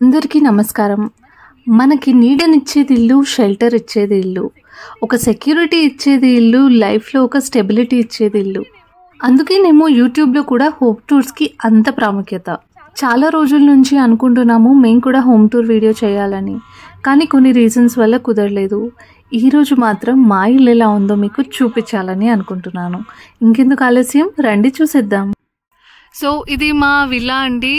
అందరికీ నమస్కారం. మనకి నీడనిచ్చేది ఇల్లు, షెల్టర్ ఇచ్చేది ఇల్లు. ఒక సెక్యూరిటీ ఇచ్చేది ఇల్లు, లైఫ్‌లో ఒక స్టెబిలిటీ ఇచ్చేది ఇల్లు. అందుకేనేమో యూట్యూబ్‌లో కూడా హోమ్ టూర్స్‌కి అంత ప్రాముఖ్యత. చాలా రోజుల నుంచి అనుకుంటున్నాము మేము కూడా హోమ్ టూర్ వీడియో చేయాలని. కానీ కొన్ని రీజన్స్ వల్ల కుదరలేదు. ఈరోజు మాత్రం మా ఇల్లు ఎలా ఉందో మీకు చూపించాలని అనుకుంటున్నాను. ఇంకెందుకు ఆలస్యం, రండి చూసేద్దాం. సో ఇది మా విల్లా అండి,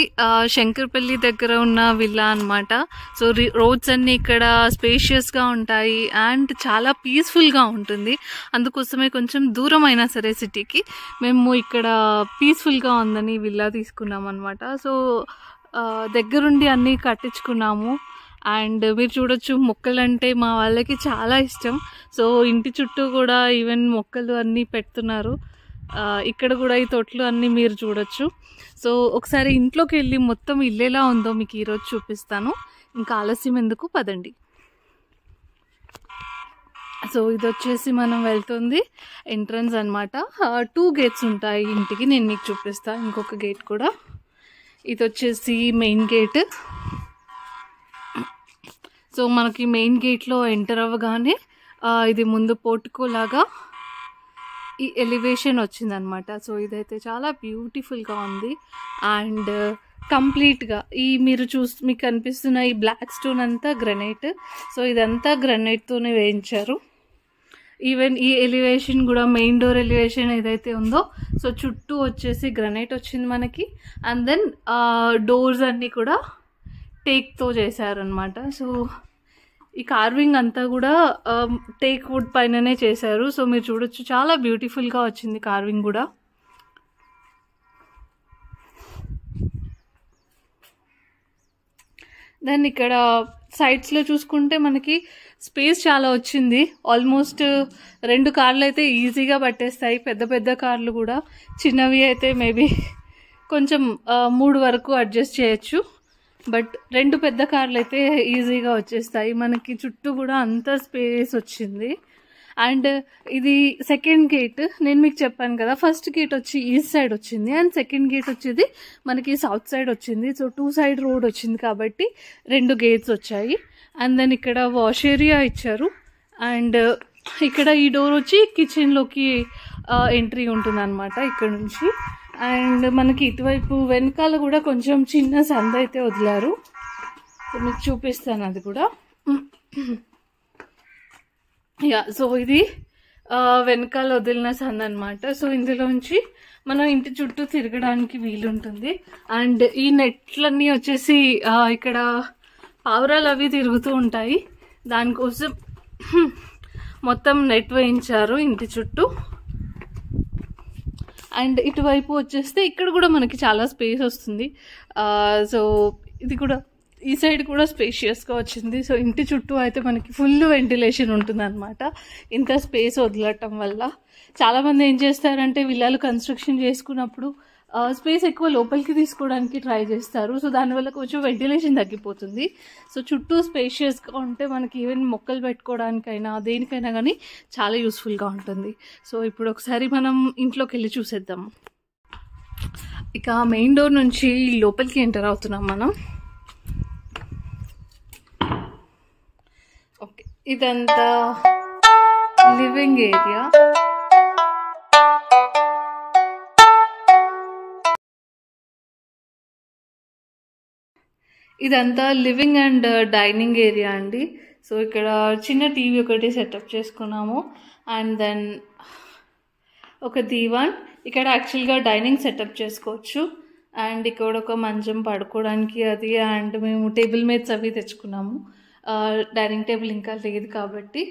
శంకర్పల్లి దగ్గర ఉన్న విల్లా అనమాట. సో రోడ్స్ అన్నీ ఇక్కడ స్పేషియస్గా ఉంటాయి అండ్ చాలా పీస్ఫుల్గా ఉంటుంది. అందుకోసమే కొంచెం దూరం అయినా సరే సిటీకి మేము ఇక్కడ పీస్ఫుల్గా ఉందని విల్లా తీసుకున్నాం అనమాట. సో దగ్గరుండి అన్నీ కట్టించుకున్నాము. అండ్ మీరు చూడొచ్చు, మొక్కలంటే మా వాళ్ళకి చాలా ఇష్టం. సో ఇంటి చుట్టూ కూడా ఈవెన్ మొక్కలు అన్నీ పెడుతున్నారు. ఇక్కడ కూడా ఈ తొట్లు అన్నీ మీరు చూడొచ్చు. సో ఒకసారి ఇంట్లోకి వెళ్ళి మొత్తం ఇల్లు ఎలా ఉందో మీకు ఈరోజు చూపిస్తాను. ఇంకా ఆలస్యం ఎందుకు, పదండి. సో ఇది వచ్చేసి మనం వెళ్తుంది ఎంట్రన్స్ అనమాట. 2 గేట్స్ ఉంటాయి ఇంటికి, నేను మీకు చూపిస్తాను. ఇంకొక గేట్ కూడా. ఇది వచ్చేసి మెయిన్ గేట్. సో మనకి మెయిన్ గేట్లో ఎంటర్ అవ్వగానే ఇది ముందు పోర్టికో లాగా ఈ ఎలివేషన్ వచ్చిందనమాట. సో ఇదైతే చాలా బ్యూటిఫుల్గా ఉంది. అండ్ కంప్లీట్గా మీరు మీకు కనిపిస్తున్న ఈ బ్లాక్ స్టోన్ అంతా గ్రనైట్. సో ఇదంతా గ్రనైట్తోనే వేయించారు. ఈవెన్ ఈ ఎలివేషన్ కూడా, మెయిన్ డోర్ ఎలివేషన్ ఏదైతే ఉందో, సో చుట్టూ వచ్చేసి గ్రనైట్ వచ్చింది మనకి. అండ్ దెన్ డోర్స్ అన్నీ కూడా టేక్తో చేశారనమాట. సో ఈ కార్వింగ్ అంతా కూడా టేక్ వుడ్ పైననే చేశారు. సో మీరు చూడొచ్చు, చాలా బ్యూటిఫుల్గా వచ్చింది కార్వింగ్ కూడా. దెన్ ఇక్కడ సైడ్స్లో చూసుకుంటే మనకి స్పేస్ చాలా వచ్చింది. ఆల్మోస్ట్ 2 కార్లు అయితే ఈజీగా పట్టేస్తాయి. పెద్ద పెద్ద కార్లు కూడా, చిన్నవి అయితే మేబీ కొంచెం 3 వరకు అడ్జస్ట్ చేయొచ్చు. బట్ 2 పెద్ద కార్లు అయితే ఈజీగా వచ్చేస్తాయి. మనకి చుట్టూ కూడా అంత స్పేస్ వచ్చింది. అండ్ ఇది సెకండ్ గేట్. నేను మీకు చెప్పాను కదా, ఫస్ట్ గేట్ వచ్చి ఈస్ట్ సైడ్ వచ్చింది అండ్ సెకండ్ గేట్ వచ్చేది మనకి సౌత్ సైడ్ వచ్చింది. సో 2 సైడ్ రోడ్ వచ్చింది కాబట్టి 2 గేట్స్ వచ్చాయి. అండ్ దెన్ ఇక్కడ వాష్ ఏరియా ఇచ్చారు. అండ్ ఇక్కడ ఈ డోర్ వచ్చి కిచెన్లోకి ఎంట్రీ ఉంటుంది అనమాట ఇక్కడ నుంచి. అండ్ మనకి ఇటువైపు వెనకాల కూడా కొంచెం చిన్న సంద అయితే వదిలారు. సో మీకు చూపిస్తాను అది కూడా. సో ఇది వెనకాల వదిలిన సంద అనమాట. సో ఇందులోంచి మనం ఇంటి చుట్టూ తిరగడానికి వీలుంటుంది. అండ్ ఈ నెట్లన్నీ వచ్చేసి ఇక్కడ పావురాలు అవి తిరుగుతూ ఉంటాయి, దానికోసం మొత్తం నెట్ వేయించారు ఇంటి చుట్టూ. అండ్ ఇటువైపు వచ్చేస్తే ఇక్కడ కూడా మనకి చాలా స్పేస్ వస్తుంది. సో ఇది కూడా, ఈ సైడ్ కూడా స్పేషియస్గా వచ్చింది. సో ఇంటి చుట్టూ అయితే మనకి ఫుల్ వెంటిలేషన్ ఉంటుంది అనమాట, ఇంత స్పేస్ వదలటం వల్ల. చాలామంది ఏం చేస్తారంటే విల్లాలు కన్స్ట్రక్షన్ చేసుకున్నప్పుడు స్పేస్ ఎక్కువ లోపలికి తీసుకోవడానికి ట్రై చేస్తారు. సో దానివల్ల కొంచెం వెంటిలేషన్ తగ్గిపోతుంది. సో చుట్టూ స్పేషియస్గా ఉంటే మనకి ఈవెన్ మొక్కలు పెట్టుకోవడానికైనా దేనికైనా కానీ చాలా యూస్ఫుల్గా ఉంటుంది. సో ఇప్పుడు ఒకసారి మనం ఇంట్లోకి వెళ్ళి చూసేద్దాం. ఇక మెయిన్ డోర్ నుంచి లోపలికి ఎంటర్ అవుతున్నాం మనం. ఓకే, ఇదంతా లివింగ్ ఏరియా. ఇదంతా లివింగ్ అండ్ డైనింగ్ ఏరియా అండి. సో ఇక్కడ చిన్న టీవీ ఒకటి సెటప్ చేసుకున్నాము. అండ్ దెన్ ఒక దీవాన్, ఇక్కడ యాక్చువల్గా డైనింగ్ సెటప్ చేసుకోవచ్చు. అండ్ ఇక్కడ ఒక మంచం పడుకోవడానికి అది. అండ్ మేము టేబుల్ మేట్స్ అవి తెచ్చుకున్నాము, డైనింగ్ టేబుల్ ఇంకా లేదు కాబట్టి.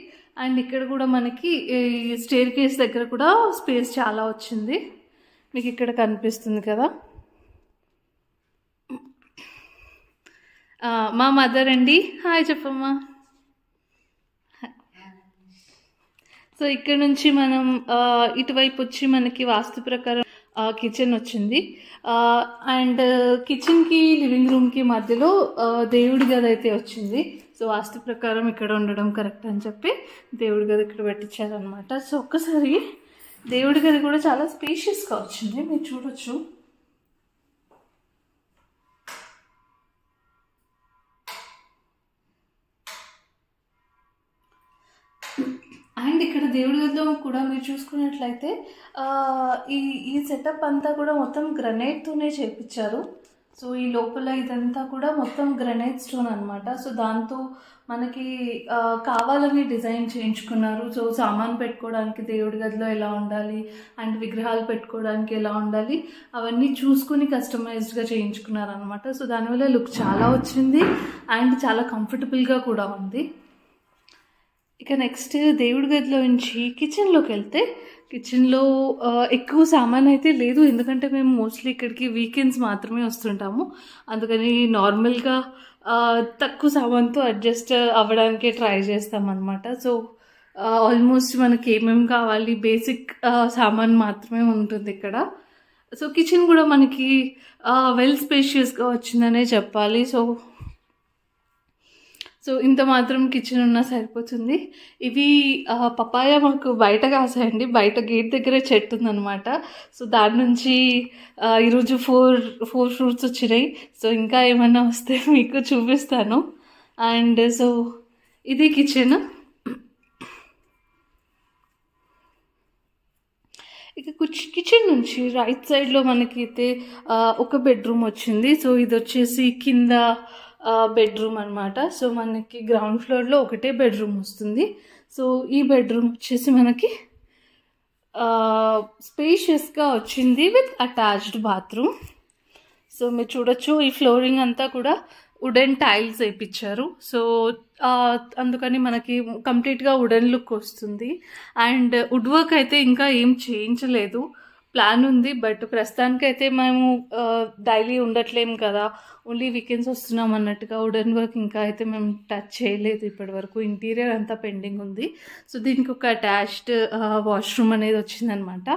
అండ్ ఇక్కడ కూడా మనకి స్టేర్ కేస్ దగ్గర కూడా స్పేస్ చాలా వచ్చింది, మీకు ఇక్కడ కనిపిస్తుంది కదా. మా మదర్ అండి, హాయ్ చెప్పమ్మా. సో ఇక్కడ నుంచి మనం ఇటువైపు వచ్చి మనకి వాస్తు ప్రకారం కిచెన్ వచ్చింది. అండ్ కిచెన్కి లివింగ్ రూమ్కి మధ్యలో దేవుడి గది అయితే వచ్చింది. సో వాస్తు ప్రకారం ఇక్కడ ఉండడం కరెక్ట్ అని చెప్పి దేవుడి గది ఇక్కడ పెట్టించారనమాట. సో ఒక్కసారి దేవుడి గది కూడా చాలా స్పేషియస్గా వచ్చింది, మీరు చూడొచ్చు. అండ్ ఇక్కడ దేవుడి గదిలో కూడా మీరు చూసుకున్నట్లయితే ఈ ఈ సెటప్ అంతా కూడా మొత్తం గ్రనైట్తోనే చేయించారు. సో ఈ లోపల ఇదంతా కూడా మొత్తం గ్రనైట్ స్టోన్ అనమాట. సో దాంతో మనకి కావాలని డిజైన్ చేయించుకున్నారు. సో సామాన్ పెట్టుకోవడానికి దేవుడి గదిలో ఎలా ఉండాలి అండ్ విగ్రహాలు పెట్టుకోవడానికి ఎలా ఉండాలి అవన్నీ చూసుకుని కస్టమైజ్డ్గా చేయించుకున్నారు అనమాట. సో దానివల్ల లుక్ చాలా వచ్చింది అండ్ చాలా కంఫర్టబుల్గా కూడా ఉంది. ఇక నెక్స్ట్ దేవుడి గదిలో నుంచి కిచెన్లోకి వెళ్తే, కిచెన్లో ఎక్కువ సామాన్ అయితే లేదు, ఎందుకంటే మేము మోస్ట్లీ ఇక్కడికి వీకెండ్స్ మాత్రమే వస్తుంటాము. అందుకని నార్మల్గా తక్కువ సామాన్తో అడ్జస్ట్ అవ్వడానికే ట్రై చేస్తాం అన్నమాట. సో ఆల్మోస్ట్ మనకి ఏమేమి కావాలి బేసిక్ సామాన్ మాత్రమే ఉంటుంది ఇక్కడ. సో కిచెన్ కూడా మనకి వెల్ స్పేషియస్గా వచ్చిందనే చెప్పాలి. సో ఇంత మాత్రం కిచెన్ ఉన్నా సరిపోతుంది. ఇవి పపాయ మాకు బయట కాసాయండి, బయట గేట్ దగ్గరే చెట్టు ఉందన్నమాట. సో దాని నుంచి ఈరోజు ఫోర్ ఫ్రూట్స్ వచ్చినాయి. సో ఇంకా ఏమన్నా వస్తే మీకు చూపిస్తాను. అండ్ సో ఇది కిచెన్. ఇక కిచెన్ నుంచి రైట్ సైడ్లో మనకైతే ఒక బెడ్రూమ్ వచ్చింది. సో ఇది వచ్చేసి కింద బెడ్రూమ్ అనమాట. సో మనకి గ్రౌండ్ ఫ్లోర్లో ఒకటే బెడ్రూమ్ వస్తుంది. సో ఈ బెడ్రూమ్ వచ్చేసి మనకి స్పేషియస్గా వచ్చింది విత్ అటాచ్డ్ బాత్రూమ్. సో మీరు చూడొచ్చు ఈ ఫ్లోరింగ్ అంతా కూడా వుడెన్ టైల్స్ వేయించారు. సో అందుకని మనకి కంప్లీట్గా వుడెన్ లుక్ వస్తుంది. అండ్ వుడ్ వర్క్ అయితే ఇంకా ఏం చేయించలేదు, ప్లాన్ ఉంది. బట్ ప్రస్తుతానికైతే మేము డైలీ ఉండట్లేము కదా, ఓన్లీ వీకెండ్స్ వస్తున్నాం అన్నట్టుగా వుడెన్ వర్క్ ఇంకా అయితే మేము టచ్ చేయలేదు ఇప్పటి వరకు. ఇంటీరియర్ అంతా పెండింగ్ ఉంది. సో దీనికి ఒక అటాచ్డ్ వాష్రూమ్ అనేది వచ్చిందనమాట.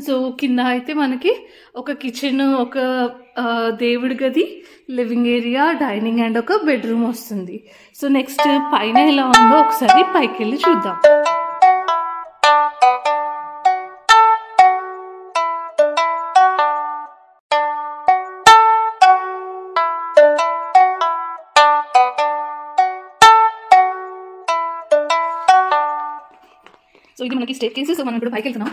సో కింద అయితే మనకి ఒక కిచెన్, ఒక దేవుడి గది, లివింగ్ ఏరియా, డైనింగ్ అండ్ ఒక బెడ్రూమ్ వస్తుంది. సో నెక్స్ట్ పైన ఎలా ఉందో ఒకసారి పైకి వెళ్ళి చూద్దాం. సో ఇది మనకి స్టేర్ కేసు. సో మనం ఇప్పుడు పైకి వెళ్తున్నాం.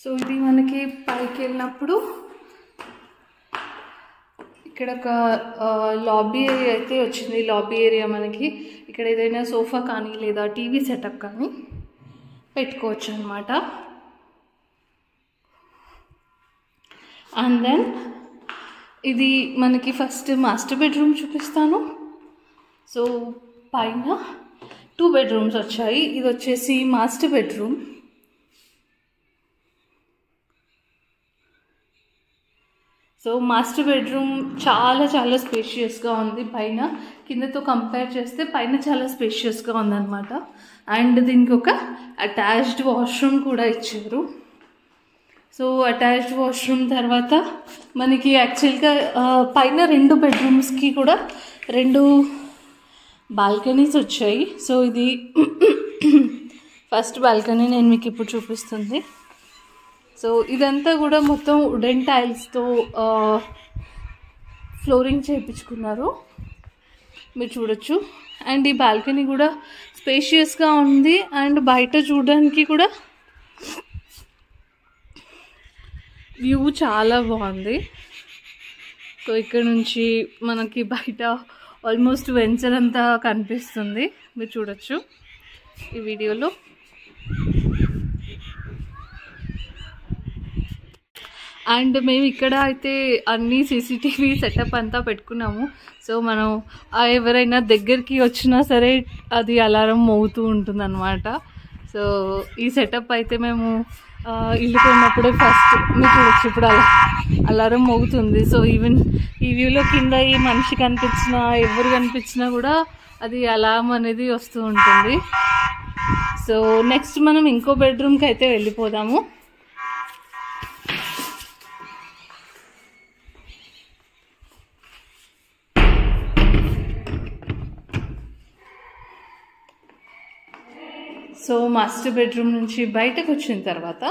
సో ఇది మనకి పైకి వెళ్ళినప్పుడు ఇక్కడ ఒక లాబీ ఏరియా అయితే వచ్చింది. లాబీ ఏరియా మనకి ఇక్కడ ఏదైనా సోఫా కానీ లేదా టీవీ సెటప్ కానీ పెట్టుకోవచ్చు అనమాట. అండ్ దెన్ ఇది మనకి ఫస్ట్ మాస్టర్ బెడ్రూమ్ చూపిస్తాను. సో పైన 2 బెడ్రూమ్స్ వచ్చాయి. ఇది వచ్చేసి master bedroom. So master bedroom చాలా చాలా స్పేషియస్గా ఉంది. పైన కిందతో కంపేర్ చేస్తే పైన చాలా స్పేషియస్గా ఉందన్నమాట. అండ్ దీనికి ఒక అటాచ్డ్ వాష్రూమ్ కూడా ఇచ్చారు. సో అటాచ్డ్ వాష్రూమ్ తర్వాత మనకి యాక్చువల్గా పైన 2 బెడ్రూమ్స్కి కూడా 2 బాల్కనీస్ వచ్చాయి. సో ఇది ఫస్ట్ బాల్కనీ నేను మీకు ఇప్పుడు చూపిస్తుంది. సో ఇదంతా కూడా మొత్తం వుడెన్ టైల్స్తో ఫ్లోరింగ్ చేయించుకున్నారు, మీరు చూడొచ్చు. అండ్ ఈ బాల్కనీ కూడా స్పేషియస్గా ఉంది. అండ్ బయట చూడడానికి కూడా వ్యూ చాలా బాగుంది. సో ఇక్కడ నుంచి మనకి బయట ఆల్మోస్ట్ వెంచర్ అంతా కనిపిస్తుంది, మీరు చూడొచ్చు ఈ వీడియోలో. అండ్ మేము ఇక్కడ అయితే అన్ని సీసీటీవీ సెటప్ అంతా పెట్టుకున్నాము. సో మనం ఎవరైనా దగ్గరికి వచ్చినా సరే అది అలారం మోగుతూ ఉంటుందన్నమాట. సో ఈ సెటప్ అయితే మేము ఇల్లు కొన్నప్పుడే ఫస్ట్ మీరు చూడొచ్చు, ఇప్పుడు అలారం మోగుతుంది. సో ఈవెన్ ఈ వ్యూలో కింద ఈ మనిషి కనిపించినా ఎవరు కనిపించినా కూడా అది అలారం అనేది వస్తూ ఉంటుంది. సో నెక్స్ట్ మనం ఇంకో బెడ్రూమ్కి అయితే వెళ్ళిపోదాము. సో మాస్టర్ బెడ్రూమ్ నుంచి బయటకు వచ్చిన తర్వాత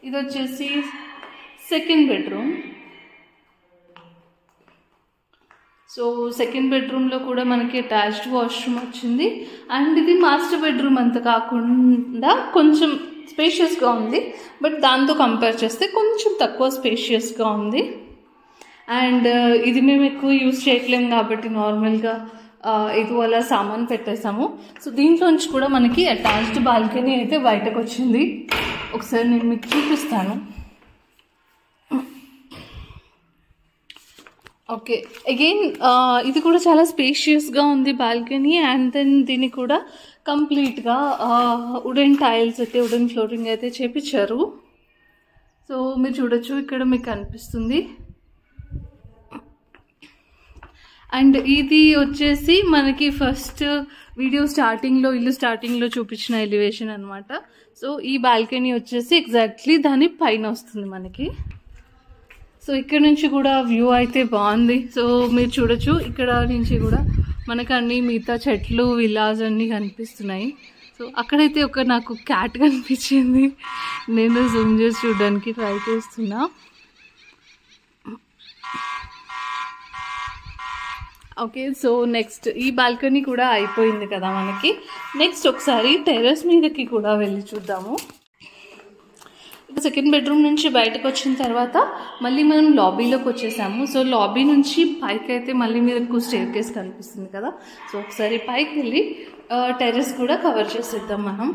ఇది వచ్చేసి సెకండ్ బెడ్రూమ్. సో సెకండ్ బెడ్రూమ్లో కూడా మనకి అటాచ్డ్ వాష్రూమ్ వచ్చింది. అండ్ ఇది మాస్టర్ బెడ్రూమ్ అంత కాకుండా కొంచెం స్పేషియస్గా ఉంది, బట్ దాంతో కంపేర్ చేస్తే కొంచెం తక్కువ స్పేషియస్గా ఉంది. అండ్ ఇది మేము ఎక్కువ యూజ్ చేయట్లేము కాబట్టి నార్మల్గా ఇది అలా సామాన్ పెట్టేసాము. సో దీంట్లోంచి కూడా మనకి అటాచ్డ్ బాల్కనీ అయితే బయటకు వచ్చింది. ఒకసారి నేను మీకు చూపిస్తాను. ఓకే, అగైన్ ఇది కూడా చాలా స్పేషియస్గా ఉంది బాల్కనీ. అండ్ దెన్ దీన్ని కూడా కంప్లీట్గా వుడెన్ టైల్స్ అయితే, వుడెన్ ఫ్లోరింగ్ అయితే చేపించారు. సో మీరు చూడొచ్చు, ఇక్కడ మీకు కనిపిస్తుంది. అండ్ ఇది వచ్చేసి మనకి ఫస్ట్ వీడియో స్టార్టింగ్లో, ఇల్లు స్టార్టింగ్లో చూపించిన ఎలివేషన్ అనమాట. సో ఈ బాల్కనీ వచ్చేసి ఎగ్జాక్ట్లీ దాని పైన వస్తుంది మనకి. సో ఇక్కడ నుంచి కూడా వ్యూ అయితే బాగుంది. సో మీరు చూడొచ్చు, ఇక్కడ నుంచి కూడా మనకు అన్ని మిగతా చెట్లు, విల్లాస్ అన్నీ కనిపిస్తున్నాయి. సో అక్కడైతే నాకు క్యాట్ కనిపించింది. నేను జూమ్ చేసి చూడడానికి ట్రై చేస్తున్నా. ఓకే, సో నెక్స్ట్ ఈ బాల్కనీ కూడా అయిపోయింది కదా మనకి. నెక్స్ట్ ఒకసారి టెర్రస్ మీదకి కూడా వెళ్ళి చూద్దాము. సెకండ్ బెడ్రూమ్ నుంచి బయటకు వచ్చిన తర్వాత మళ్ళీ మనం లాబీలోకి వచ్చేసాము. సో లాబీ నుంచి పైకి అయితే మళ్ళీ మీకు స్టేర్ కేస్ కనిపిస్తుంది కదా. సో ఒకసారి పైకి వెళ్ళి టెర్రస్ కూడా కవర్ చేసేద్దాం మనం.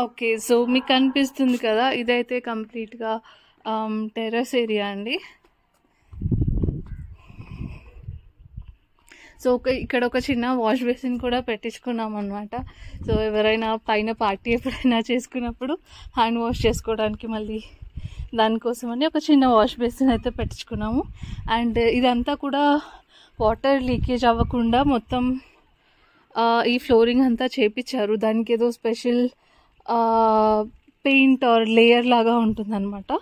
ఓకే, సో మీకు కనిపిస్తుంది కదా, ఇదైతే కంప్లీట్గా టెర్రస్ ఏరియా అండి. సో ఇక్కడ ఒక చిన్న వాష్ బేసిన్ కూడా పెట్టించుకున్నాం అనమాట. సో ఎవరైనా పైన పార్టీ ఎప్పుడైనా చేసుకున్నప్పుడు హ్యాండ్ వాష్ చేసుకోవడానికి మళ్ళీ దానికోసమని ఒక చిన్న వాష్ బేసిన్ అయితే పెట్టించుకున్నాము. అండ్ ఇదంతా కూడా వాటర్ లీకేజ్ అవ్వకుండా మొత్తం ఈ ఫ్లోరింగ్ అంతా చేపించారు. దానికి ఏదో స్పెషల్ పెయింట్ ఆర్ లేయర్ లాగా ఉంటుందన్నమాట.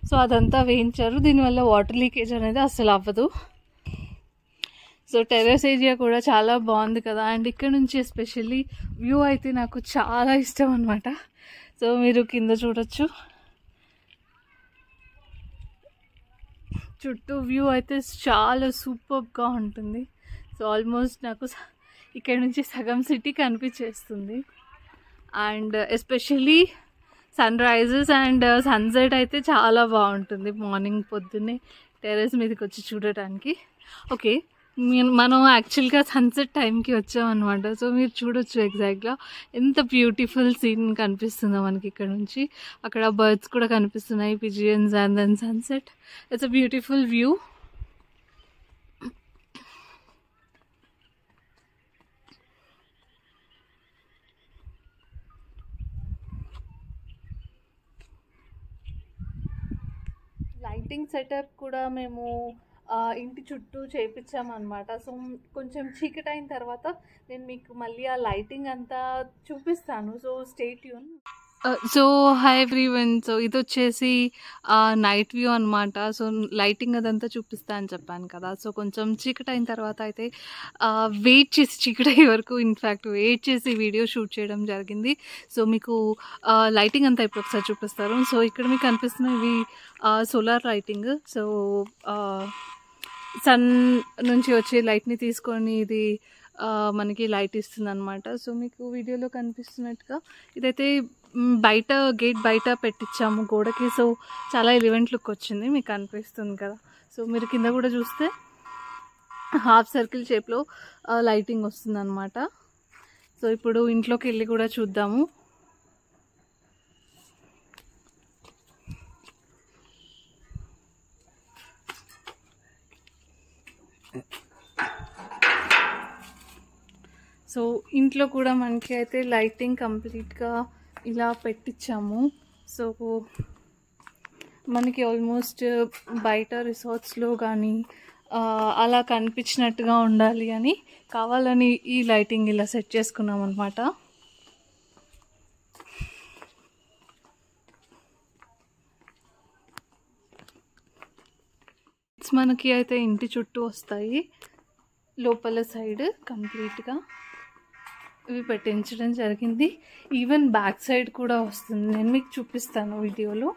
సో అదంతా వేయించారు, దీనివల్ల వాటర్ లీకేజ్ అనేది అస్సలు అవ్వదు. సో టెర్రస్ ఏరియా కూడా చాలా బాగుంది కదా. అండ్ ఇక్కడ నుంచి ఎస్పెషల్లీ వ్యూ అయితే నాకు చాలా ఇష్టం అనమాట. సో మీరు కింద చూడొచ్చు, చుట్టూ వ్యూ అయితే చాలా సూపర్గా ఉంటుంది. సో ఆల్మోస్ట్ నాకు ఇక్కడ నుంచి సగం సిటీ కనిపించేస్తుంది. And especially sun rises and sunset అయితే చాలా బాగుంటుంది మార్నింగ్ పొద్దున్నే టెర్రస్ మీదకి వచ్చి చూడటానికి. ఓకే, మనం యాక్చువల్గా సన్సెట్ టైంకి వచ్చామన్నమాట. సో మీరు చూడొచ్చు ఎగ్జాక్ట్గా ఎంత బ్యూటిఫుల్ సీన్ కనిపిస్తుందో మనకి ఇక్కడ నుంచి. అక్కడ బర్డ్స్ కూడా కనిపిస్తున్నాయి, pigeons, and then sunset. It's a beautiful view. Lighting setup కూడా మేము ఇంటి చుట్టూ చేయించామన్నమాట. సో కొంచెం చీకటి అయిన తర్వాత నేను మీకు మళ్ళీ ఆ లైటింగ్ అంతా చూపిస్తాను. So stay tune. So hi everyone. So ఇది వచ్చేసి నైట్ వ్యూ అనమాట. సో లైటింగ్ అదంతా చూపిస్తా అని చెప్పాను కదా. సో కొంచెం చీకటి అయిన తర్వాత అయితే వెయిట్ చేసి, చీకటి అయ్యే వరకు ఇన్ఫ్యాక్ట్ వెయిట్ చేసి వీడియో షూట్ చేయడం జరిగింది. సో మీకు లైటింగ్ అంతా ఇప్పుడు ఒకసారి చూపిస్తారు. సో ఇక్కడ మీకు కనిపిస్తున్న ఇవి సోలార్ లైటింగ్. సో సన్ నుంచి వచ్చే లైట్ని తీసుకొని ఇది మనకి లైట్ ఇస్తుంది అనమాట. సో మీకు వీడియోలో కనిపిస్తున్నట్టుగా ఇదైతే బయట గేట్ బయట పెట్టించాము గోడకి. సో చాలా ఎలివెంట్ లుక్ వచ్చింది, మీకు కనిపిస్తుంది కదా. సో మీరు కింద కూడా చూస్తే హాఫ్ సర్కిల్ షేప్లో లైటింగ్ వస్తుంది అనమాట. సో ఇప్పుడు ఇంట్లోకి వెళ్ళి కూడా చూద్దాము. సో ఇంట్లో కూడా మనకి అయితే లైటింగ్ కంప్లీట్గా ఇలా పెట్టించాము. సో మనకి ఆల్మోస్ట్ బయట రిసార్ట్స్లో కానీ అలా కనిపించినట్టుగా ఉండాలి అని కావాలని ఈ లైటింగ్ ఇలా సెట్ చేసుకున్నాం అనమాట. మనకి అయితే ఇంటి చుట్టూ వస్తాయి, లోపల సైడ్ కంప్లీట్గా ఇవి పెట్టించడం జరిగింది. ఈవెన్ బ్యాక్ సైడ్ కూడా వస్తుంది, నేను మీకు చూపిస్తాను వీడియోలో.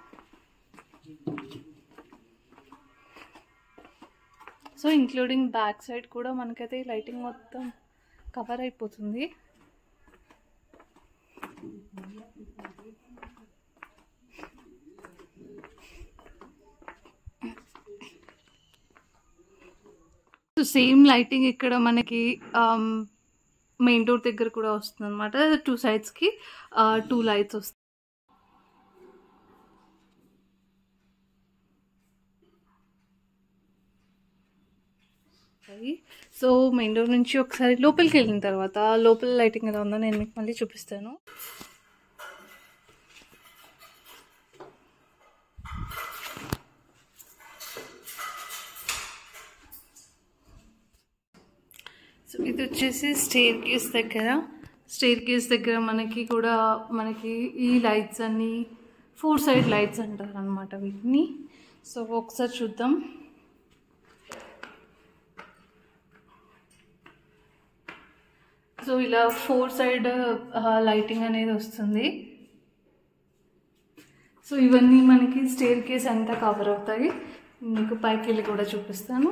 సో ఇంక్లూడింగ్ బ్యాక్ సైడ్ కూడా మనకైతే ఈ లైటింగ్ మొత్తం కవర్ అయిపోతుంది. సో సేమ్ లైటింగ్ ఇక్కడ మనకి మెయిన్ డోర్ దగ్గర కూడా వస్తుంది అనమాట. 2 సైడ్స్కి 2 లైట్స్ వస్తాయి. సో మెయిన్ డోర్ నుంచి ఒకసారి లోపలికి వెళ్ళిన తర్వాత లోపల లైటింగ్ ఎలా ఉందో నేను మీకు మళ్ళీ చూపిస్తాను. సో ఇది వచ్చేసి స్టేర్ కేస్ దగ్గర మనకి ఈ లైట్స్ అన్ని 4 సైడ్ లైట్స్ అంటారు అనమాట వీటిని. సో ఒకసారి చూద్దాం. సో ఇలా 4 సైడ్ లైటింగ్ అనేది వస్తుంది. సో ఇవన్నీ మనకి స్టేర్ కేస్ అంతా కవర్ అవుతాయి. మీకు పైకి వెళ్ళి కూడా చూపిస్తాను.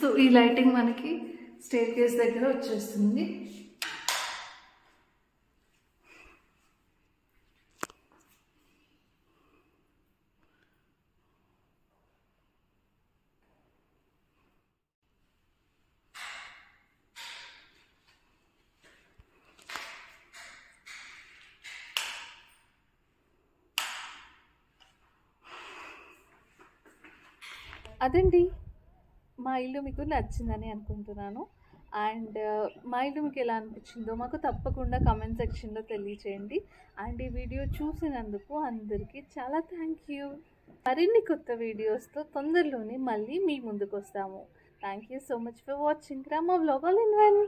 సో ఈ లైటింగ్ మనకి స్టేర్ కేస్ దగ్గర వచ్చేస్తుంది. అదండి, మా ఇల్లు మీకు నచ్చిందని అనుకుంటున్నాను. అండ్ మా ఇల్లు మీకు ఎలా అనిపించిందో మాకు తప్పకుండా కామెంట్ సెక్షన్లో తెలియచేయండి. అండ్ ఈ వీడియో చూసినందుకు అందరికీ చాలా థ్యాంక్ యూ. మరిన్ని కొత్త వీడియోస్తో తొందరలోనే మళ్ళీ మీ ముందుకు వస్తాము. Thank you so much for watching Rama vlog all in one.